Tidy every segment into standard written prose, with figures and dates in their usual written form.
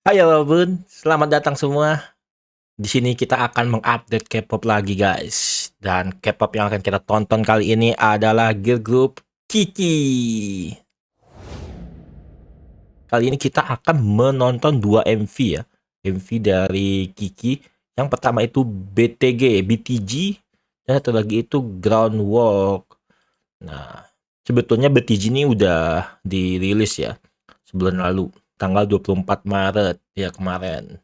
Hai halo Bun, selamat datang semua. Di sini kita akan mengupdate K-pop lagi guys. Dan K-pop yang akan kita tonton kali ini adalah girl group Kiki. Kali ini kita akan menonton 2 MV ya. MV dari Kiki. Yang pertama itu BTG, dan satu lagi itu Groundwork. Nah, sebetulnya BTG ini udah dirilis ya sebulan lalu, tanggal 24 Maret ya kemarin.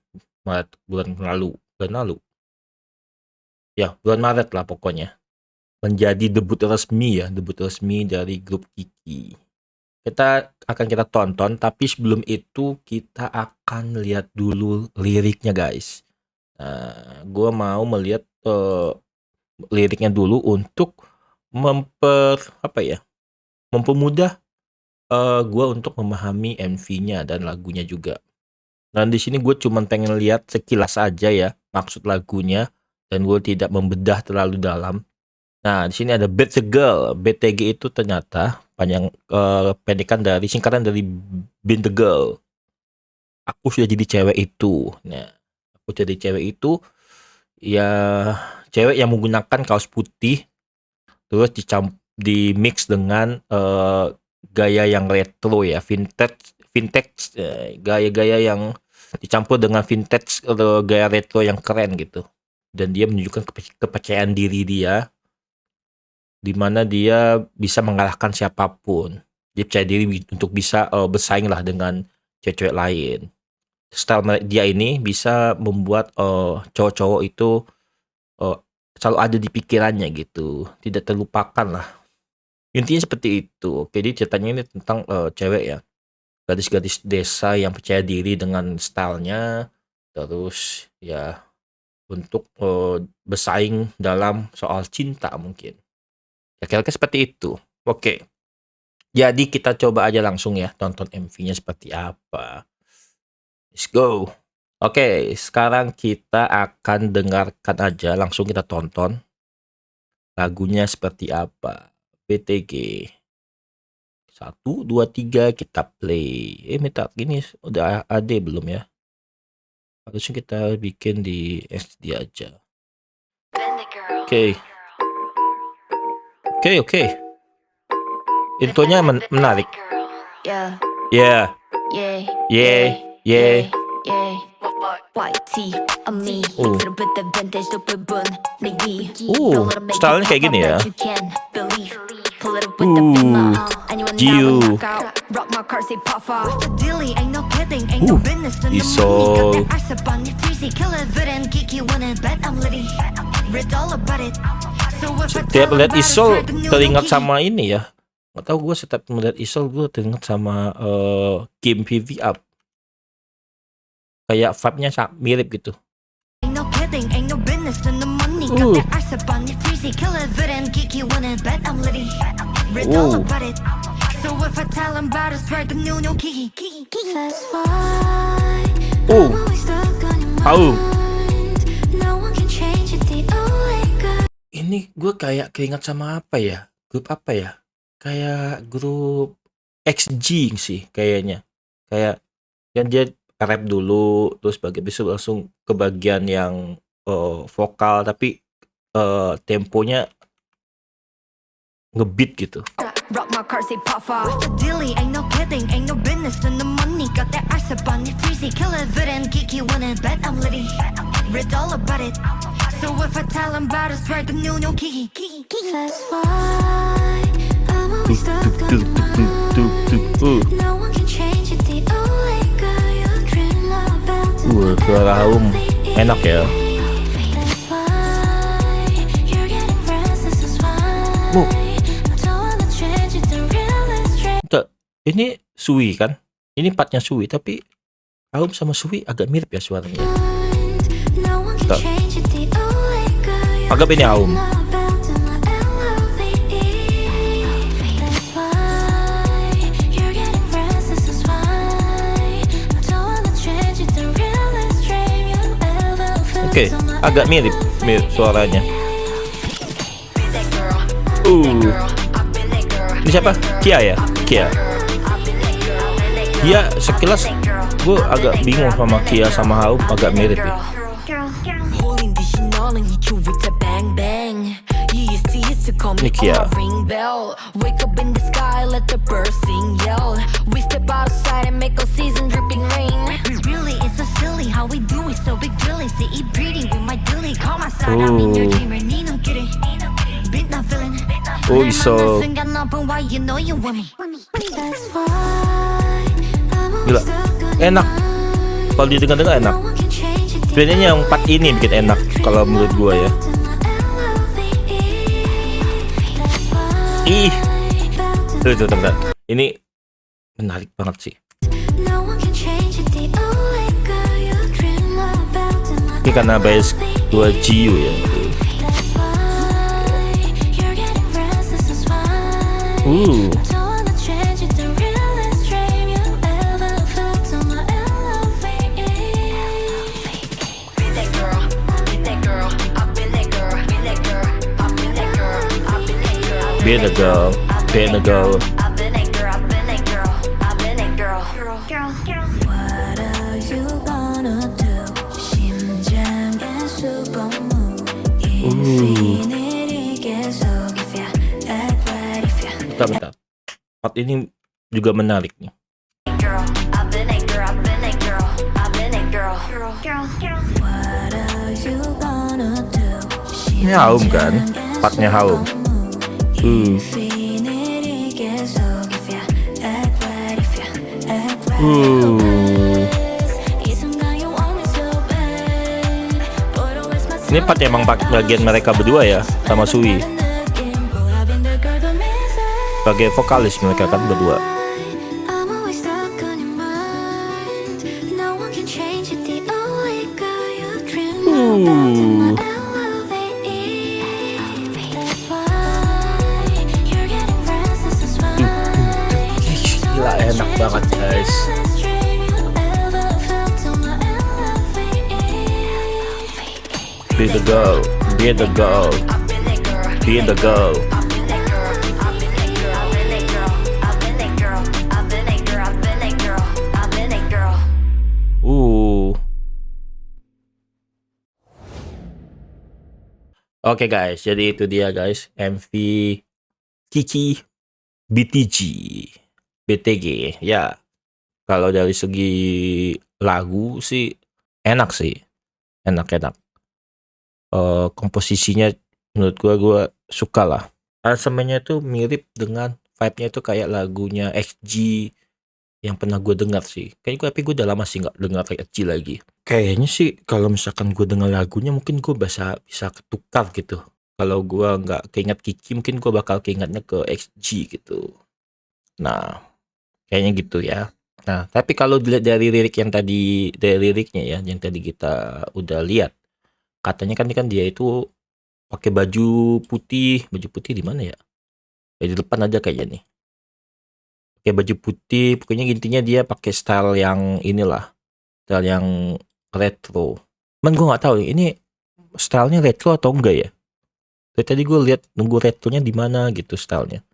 Maret bulan lalu. Ya, bulan Maret lah pokoknya. Menjadi debut resmi dari grup Kiki. Kita tonton, tapi sebelum itu kita akan lihat dulu liriknya guys. Nah, gue mau melihat liriknya dulu untuk mempermudah gue untuk memahami MV-nya dan lagunya juga. Dan di sini gue cuma pengen lihat sekilas aja ya maksud lagunya, dan gue tidak membedah terlalu dalam. Nah, di sini ada Girl. BTG itu ternyata singkatan dari Been the Girl. Aku sudah jadi cewek itu. Nah, aku jadi cewek itu ya cewek yang menggunakan kaos putih terus di mix dengan gaya yang retro ya, vintage gaya-gaya yang dicampur dengan vintage atau gaya retro yang keren gitu. Dan dia menunjukkan kepercayaan diri dia, di mana dia bisa mengalahkan siapapun. Dia percaya diri untuk bisa bersaing lah dengan cewek-cewek lain. Style dia ini bisa membuat cowok-cowok itu selalu ada di pikirannya gitu, tidak terlupakan lah. Intinya seperti itu. Oke, jadi ceritanya ini tentang cewek ya, gadis-gadis desa yang percaya diri dengan stylenya, terus ya untuk bersaing dalam soal cinta mungkin. Ya kira-kira seperti itu. Oke, jadi kita coba aja langsung ya tonton MV-nya seperti apa. Let's go. Oke, sekarang kita akan dengarkan aja, langsung kita tonton lagunya seperti apa. BTG 1, 2, 3 kita play. Minta gini udah ada belum ya? Harusnya kita bikin di SD aja. Oke. Intronya menarik. Yeah. Stylenya kayak gini ya. Jiu. Isol. Setiap melihat Isol teringat sama ini ya. Nggak tahu, gue setiap melihat Isol gue teringat sama Kim PV Up. Kayak vibe-nya mirip gitu. Ini gue kayak keinget sama apa ya? Grup apa ya? Kayak grup XG sih kayaknya. Kayak yang dia rap dulu, terus besok langsung ke bagian yang vokal, tapi temponya ngebeat gitu. Suara Aum enak ya. Ini Sui kan? Ini partnya Sui, tapi Aum sama Sui agak mirip ya suaranya. Agak ini Aum. Oke, agak mirip suaranya. Ini siapa? Kia ya? Kia sekilas Gue agak bingung sama Kia sama Haum, agak mirip ya. Ini Kia. Oh, iso. Gila, enak. Kalau didengar-dengar enak. Sebenarnya yang part ini bikin enak kalau menurut gua ya. Ih, tuh, teman. Ini menarik banget sih. Ini karena bias 2 GU ya. Be the girl, be the girl. Bentar. Part ini juga menarik nih. Ini Haum kan? Partnya Haum. Ini part emang bagian mereka berdua ya, sama Sui. Sebagai vokalis mereka kan berdua. Gila, enak banget guys. Be the girl, be the girl, be the girl. Oke guys, jadi itu dia guys, MV Kiki BTG ya. Kalau dari segi lagu sih enak sih, enak. Komposisinya menurut gua suka lah. Aransemennya itu mirip dengan vibe-nya itu kayak lagunya XG yang pernah gue dengar sih. Tapi gue udah lama sih nggak dengar XG lagi. Kayaknya sih kalau misalkan gue dengar lagunya mungkin gue bisa ketukar gitu. Kalau gue nggak keinget Kiki, mungkin gue bakal keingetnya ke XG gitu. Nah, kayaknya gitu ya. Nah, tapi kalau dilihat dari liriknya ya, yang tadi kita udah lihat, katanya kan dia itu pakai baju putih di mana ya? Di depan aja kayaknya nih. Pakai baju putih, pokoknya intinya dia pakai style yang inilah, style yang retro. Gue nggak tahu ini stylenya retro atau enggak ya. Dari tadi gue lihat nunggu retronya di mana gitu stylenya.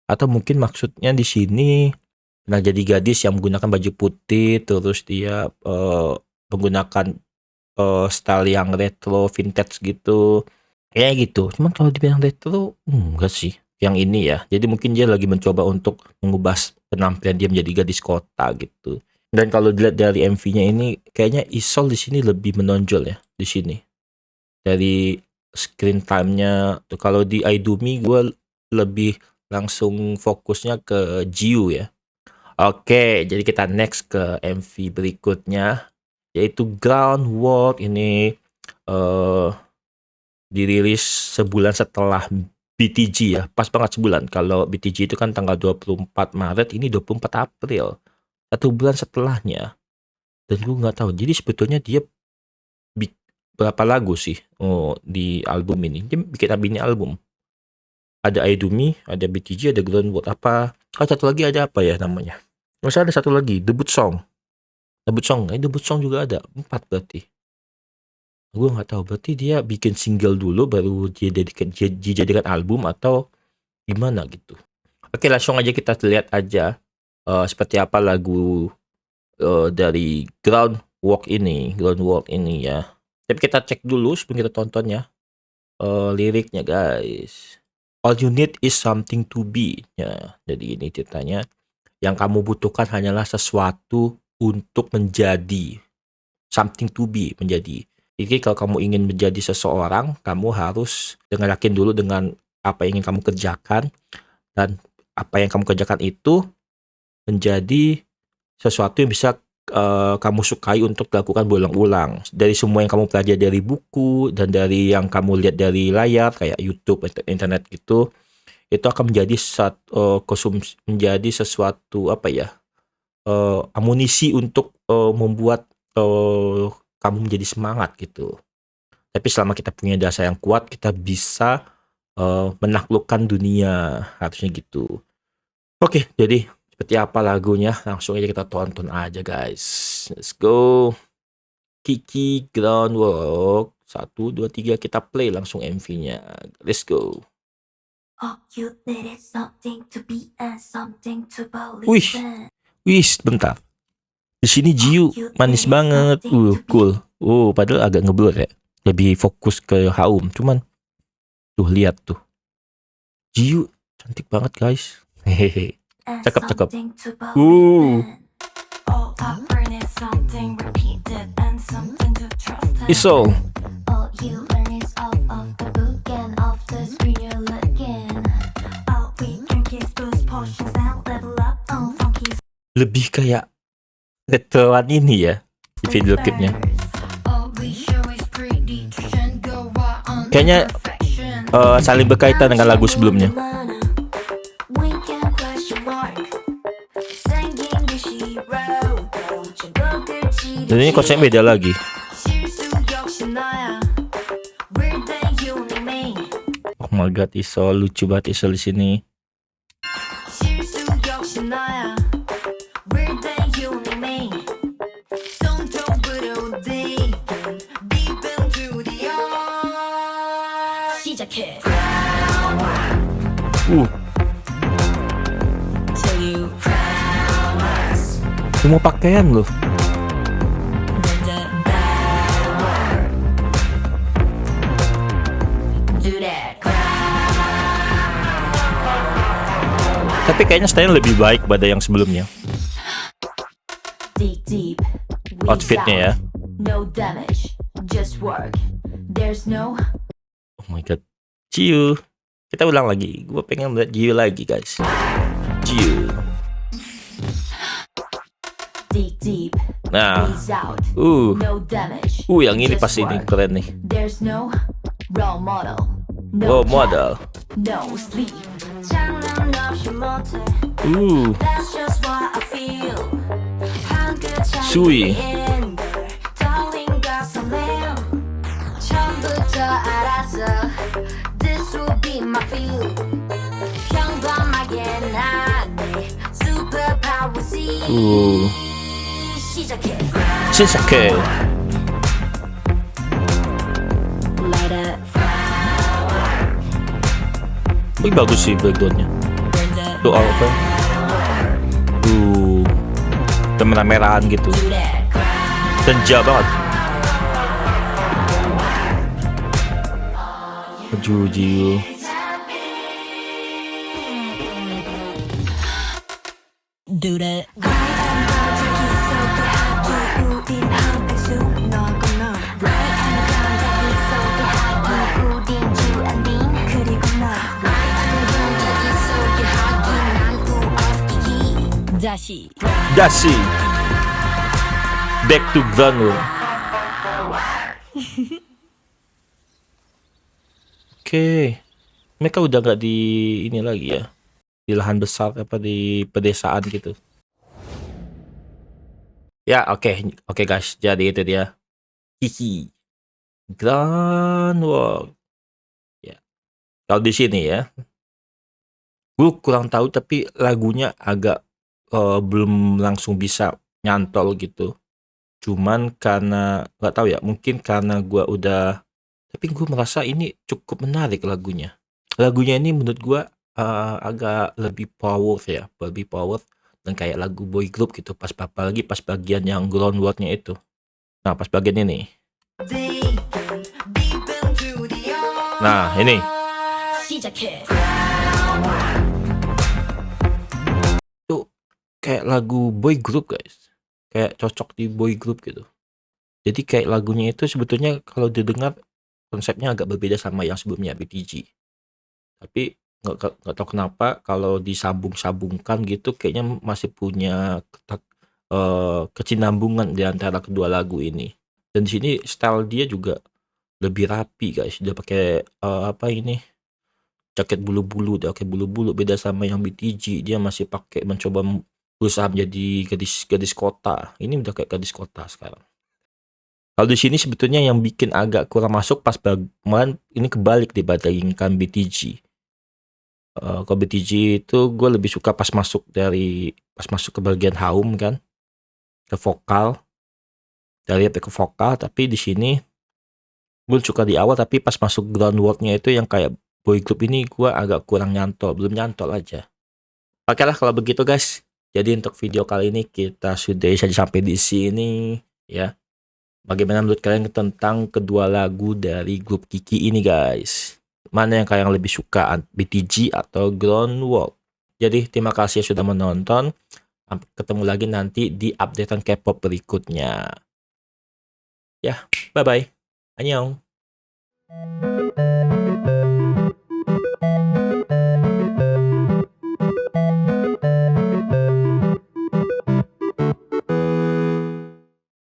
Atau mungkin maksudnya di sini nah jadi gadis yang menggunakan baju putih, terus dia menggunakan style yang retro vintage gitu, kayak gitu. Cuman kalau dibilang retro enggak sih yang ini ya. Jadi mungkin dia lagi mencoba untuk mengubah penampilan dia menjadi gadis kota gitu. Dan kalau dilihat dari MV-nya ini kayaknya Isol di sini lebih menonjol ya di sini. Dari screen time-nya tuh, kalau di Aidumi gue lebih langsung fokusnya ke Jiu ya. Oke, jadi kita next ke MV berikutnya yaitu Groundwork. Ini dirilis sebulan setelah BTG ya, pas banget sebulan. Kalau BTG itu kan tanggal 24 Maret, ini 24 April. 1 bulan setelahnya. Dan gue nggak tahu, jadi sebetulnya dia berapa lagu sih di album ini. Dia bikin album. Ada Aidumi, ada BTG, ada Groundwork. Satu lagi ada apa ya namanya? Masih ada satu lagi, debut song juga ada. 4 berarti. Gue nggak tahu, berarti dia bikin single dulu baru dia dijadikan album atau gimana gitu. Oke, langsung aja kita lihat aja seperti apa lagu dari groundwork ini ya. Tapi kita cek dulu sebelum kita tonton ya, liriknya guys. All you need is something to be. Ya, jadi ini ceritanya. Yang kamu butuhkan hanyalah sesuatu untuk menjadi. Something to be, menjadi. Jadi kalau kamu ingin menjadi seseorang, kamu harus yakin dulu dengan apa yang ingin kamu kerjakan. Dan apa yang kamu kerjakan itu menjadi sesuatu yang bisa kamu sukai untuk dilakukan berulang-ulang. Dari semua yang kamu pelajari dari buku dan dari yang kamu lihat dari layar kayak YouTube, internet gitu, itu akan menjadi menjadi sesuatu apa ya? Amunisi untuk membuat kamu menjadi semangat gitu. Tapi selama kita punya dasar yang kuat, kita bisa menaklukkan dunia, harusnya gitu. Oke, jadi seperti apa lagunya? Langsung aja kita tonton aja guys. Let's go. Kiki Groundwork 1, 2, 3 kita play langsung MV-nya. Let's go. All you need is something to be and something to believe Wih, in. wih, bentar. Di sini Jiu manis banget. Cool. Oh, padahal agak ngeblur ya. Lebih fokus ke Haum. Cuman tuh lihat tuh. Jiu cantik banget guys. Hehehe. And Cakep. something to believe in. All I learn is something repeated and something to trust in. Iso. All you learn is off of the book and off the screen you're looking. All we drink is booze, potions, and level up on funky Lebih kayak retroan ini ya di video klipnya. All we show is prediction, go out on Kayaknya perfection. saling berkaitan dengan lagu sebelumnya. Dan ini konsepnya beda lagi. Oh my god, Iso lucu banget Iso di sini. Semua pakaian loh. Tapi kayaknya stylenya lebih baik pada yang sebelumnya. Outfitnya ya. Oh my god. Jiu. Kita ulang lagi. Gue pengen lihat Jiu lagi guys. Jiu. Nah. Yang ini pasti ini keren nih. Role model. Sui. Shisake. Ini bagus sih backgroundnya. Tuh apa? Merah-merahan gitu. Senja banget. Jiu. Do that. Dashi. Back to groundwork. Oke. Mereka udah nggak di ini lagi ya. Di lahan besar apa di pedesaan gitu. Ya, oke guys. Jadi itu dia. Kiki Groundwork. Ya. Kalau di sini ya. Gue kurang tahu tapi lagunya agak belum langsung bisa nyantol gitu. Cuman karena nggak tahu ya, mungkin karena gue udah, tapi gue merasa ini cukup menarik lagunya. Lagunya ini menurut gue agak lebih power ya, lebih power dan kayak lagu boy group gitu, pas apalagi pas bagian yang groundwork-nya itu. Nah, pas bagian ini. Nah, ini. Itu kayak lagu boy group, guys. Kayak cocok di boy group gitu. Jadi kayak lagunya itu sebetulnya kalau didengar konsepnya agak berbeda sama yang sebelumnya BTG. Tapi nggak tahu kenapa kalau disambung-sambungkan gitu kayaknya masih punya kesinambungan di antara kedua lagu ini. Dan di sini style dia juga lebih rapi, guys. Dia pakai apa ini? Jaket bulu-bulu, dia pakai bulu-bulu, beda sama yang BTG. Dia masih pakai mencoba berusaha menjadi gadis kota. Ini udah kayak gadis kota sekarang. Kalau di sini sebetulnya yang bikin agak kurang masuk pas bagian ini kebalik dibandingkan BTG. Kalau BTG itu gue lebih suka pas masuk ke bagian haum kan, ke vokal, dari ke vokal. Tapi di sini gue suka di awal, tapi pas masuk groundwork-nya itu yang kayak boy group ini gue agak kurang nyantol, belum nyantol aja. Oke lah kalau begitu guys. Jadi untuk video kali ini kita sudah sampai di sini ya. Bagaimana menurut kalian tentang kedua lagu dari grup Kiki ini guys? Mana yang kalian lebih suka, BTG atau Groundwork? Jadi terima kasih sudah menonton. Sampai ketemu lagi nanti di updatean K-pop berikutnya. Ya, bye-bye. Annyeong.